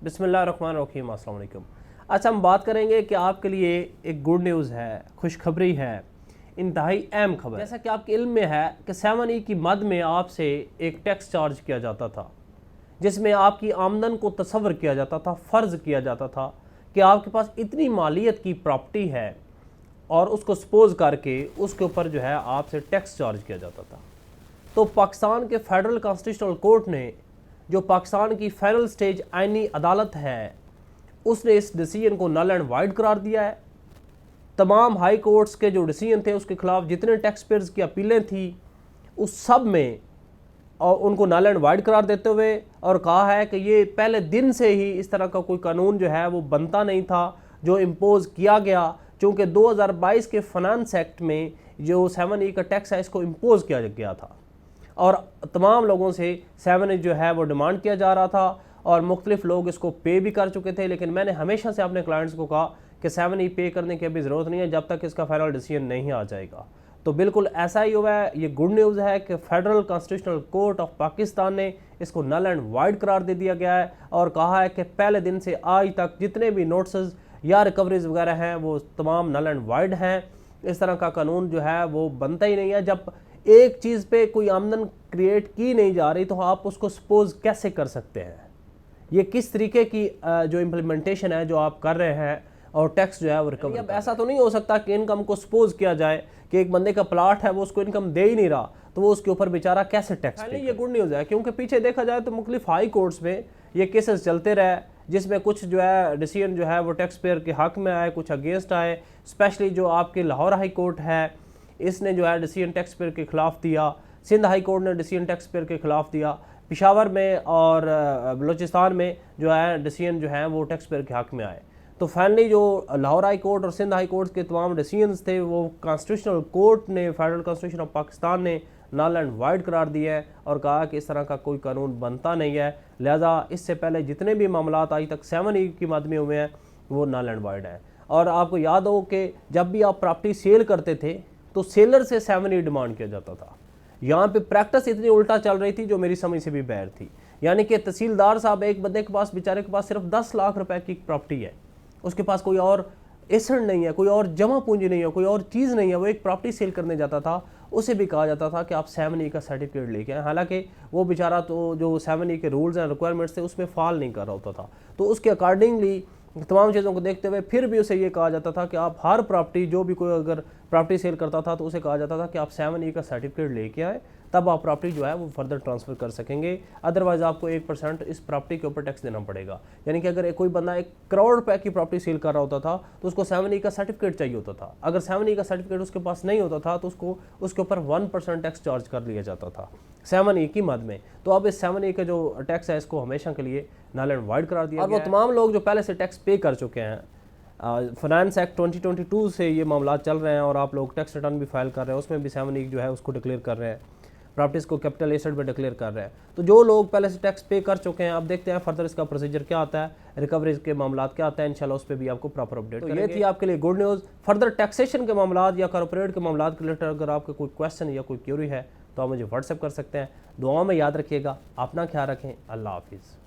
बिस्मिल्लाहिर्रहमानिर्रहीम, अस्सलाम वालेकुम। अच्छा, हम बात करेंगे कि आपके लिए एक गुड न्यूज़ है, खुशखबरी है, इंतहाई अहम खबर। जैसा कि आपके इल्म में है कि 7E की मद में आपसे एक टैक्स चार्ज किया जाता था, जिसमें आपकी आमदन को तसव्वुर किया जाता था, फ़र्ज़ किया जाता था कि आपके पास इतनी मालियत की प्रॉपर्टी है और उसको सपोज करके उसके ऊपर जो है आपसे टैक्स चार्ज किया जाता था। तो पाकिस्तान के फेडरल कॉन्स्टिट्यूशनल कोर्ट ने, जो पाकिस्तान की फेडरल स्टेज आइनी अदालत है, उसने इस डिसीजन को नल एंड वाइड करार दिया है। तमाम हाई कोर्ट्स के जो डिसीजन थे उसके खिलाफ जितने टैक्स पेयर्स की अपीलें थी उस सब में और उनको नल एंड वाइड करार देते हुए और कहा है कि ये पहले दिन से ही इस तरह का कोई कानून जो है वो बनता नहीं था जो इम्पोज किया गया, चूँकि 2022 के फाइनेंस एक्ट में जो 7E का टैक्स है इसको इम्पोज किया गया था और तमाम लोगों से 7E जो है वो डिमांड किया जा रहा था और मुख्तलिफ लोग इसको पे भी कर चुके थे। लेकिन मैंने हमेशा से अपने क्लाइंट्स को कहा कि 7E पे करने की अभी ज़रूरत नहीं है जब तक इसका फाइनल डिसीजन नहीं आ जाएगा। तो बिल्कुल ऐसा ही हुआ है। ये गुड न्यूज़ है कि federal constitutional court of Pakistan ने इसको नल एंड वाइड करार दे दिया गया है और कहा है कि पहले दिन से आज तक जितने भी नोटिस या रिकवरीज वगैरह हैं वो तमाम नल एंड वाइड हैं। इस तरह का कानून जो है वो बनता ही नहीं है। जब एक चीज़ पे कोई आमदन क्रिएट की नहीं जा रही तो आप उसको सपोज कैसे कर सकते हैं? ये किस तरीके की जो इम्प्लीमेंटेशन है जो आप कर रहे हैं और टैक्स जो है वो रिकवर। अब ऐसा तो नहीं हो सकता कि इनकम को सपोज किया जाए कि एक बंदे का प्लाट है वो उसको इनकम दे ही नहीं रहा तो वो उसके ऊपर बेचारा कैसे टैक्स पे। ये गुड न्यूज़ है क्योंकि पीछे देखा जाए तो मुख्तलिफ हाई कोर्ट्स में ये केसेस चलते रहे जिसमें कुछ जो है डिसीजन जो है वो टैक्स पेयर के हक में आए, कुछ अगेंस्ट आए। स्पेशली जो आपके लाहौर हाई कोर्ट है इसने जो है डिसीजन टैक्स पेयर के खिलाफ दिया, सिंध हाई कोर्ट ने डिसीजन टैक्स पेयर के खिलाफ दिया, पेशावर में और बलूचिस्तान में जो है डिसीजन जो है वो टैक्स पेयर के हक में आए। तो फाइनली जो लाहौर हाई कोर्ट और सिंध हाई कोर्ट के तमाम डिसीजंस थे वो कॉन्स्टिट्यूशनल कोर्ट ने, फेडरल कॉन्स्टिट्यूशन ऑफ पाकिस्तान ने नल एंड वाइड करार दिया है और कहा कि इस तरह का कोई कानून बनता नहीं है। लिहाजा इससे पहले जितने भी मामला आज तक 7E की मद में हुए हैं वो नल एंड वाइड हैं। और आपको याद हो कि जब भी आप प्रॉपर्टी सेल करते थे तो सेलर से 7E डिमांड किया जाता था। यहाँ पे प्रैक्टिस इतनी उल्टा चल रही थी जो मेरी समझ से भी बाहर थी। यानी कि तहसीलदार साहब एक बंदे के पास, बेचारे के पास सिर्फ 10 लाख रुपए की प्रॉपर्टी है, उसके पास कोई और एसेट नहीं है, कोई और जमा पूंजी नहीं है, कोई और चीज़ नहीं है, वो एक प्रॉपर्टी सेल करने जाता था, उसे भी कहा जाता था कि आप 7E का सर्टिफिकेट लेके आए। हालांकि वो बेचारा तो जो 7E के रूल्स एंड रिक्वायरमेंट्स थे उसमें फॉल नहीं कर रहा होता था। तो उसके अकॉर्डिंगली तमाम चीज़ों को देखते हुए फिर भी उसे ये कहा जाता था कि आप हर प्रॉपर्टी, जो भी कोई अगर प्रॉपर्टी सेल करता था तो उसे कहा जाता था कि आप 7E का सर्टिफिकेट लेके आए, तब आप प्रॉपर्टी जो है वो फर्दर ट्रांसफ़र कर सकेंगे, अदरवाइज़ आपको 1% इस प्रॉपर्टी के ऊपर टैक्स देना पड़ेगा। यानी कि अगर कोई बंदा 1 करोड़ रुपए की प्रॉपर्टी सेल कर रहा होता था तो उसको 7E का सर्टिफिकेट चाहिए होता था। अगर 7E का सर्टिफिकेट उसके पास नहीं होता था तो उसको उसके ऊपर 1% टैक्स चार्ज कर लिया जाता था 7E की मद में। तो अब इस 7E का जो टैक्स है इसको हमेशा के लिए नल एंड वाइड करा दिया। और वो तमाम लोग जो पहले से टैक्स पे कर चुके हैं, फाइनेंस एक्ट 2022 से ये मामला चल रहे हैं और आप लोग टैक्स रिटर्न भी फाइल कर रहे हैं, उसमें भी 7E जो है उसको डिक्लेयर कर रहे हैं, प्रॉपर्टीज़ को कैपिटल एसेट में डिक्लेयर कर रहे हैं। तो जो लोग पहले से टैक्स पे कर चुके हैं, अब देखते हैं फर्दर इसका प्रोसीजर क्या आता है, रिकवरीज के मामला क्या आता है, इंशाल्लाह उस पर भी आपको प्रॉपर अपडेट। तो ये थी आपके लिए गुड न्यूज़। फर्दर टैक्सेशन के मामला या कॉर्पोरेट के मामला के रिलेटेड अगर आपके कोई क्वेश्चन या कोई क्यूरी है तो आप मुझे व्हाट्सएप कर सकते हैं। दुआओं में याद रखिएगा, अपना ख्याल रखें। अल्लाह हाफिज़।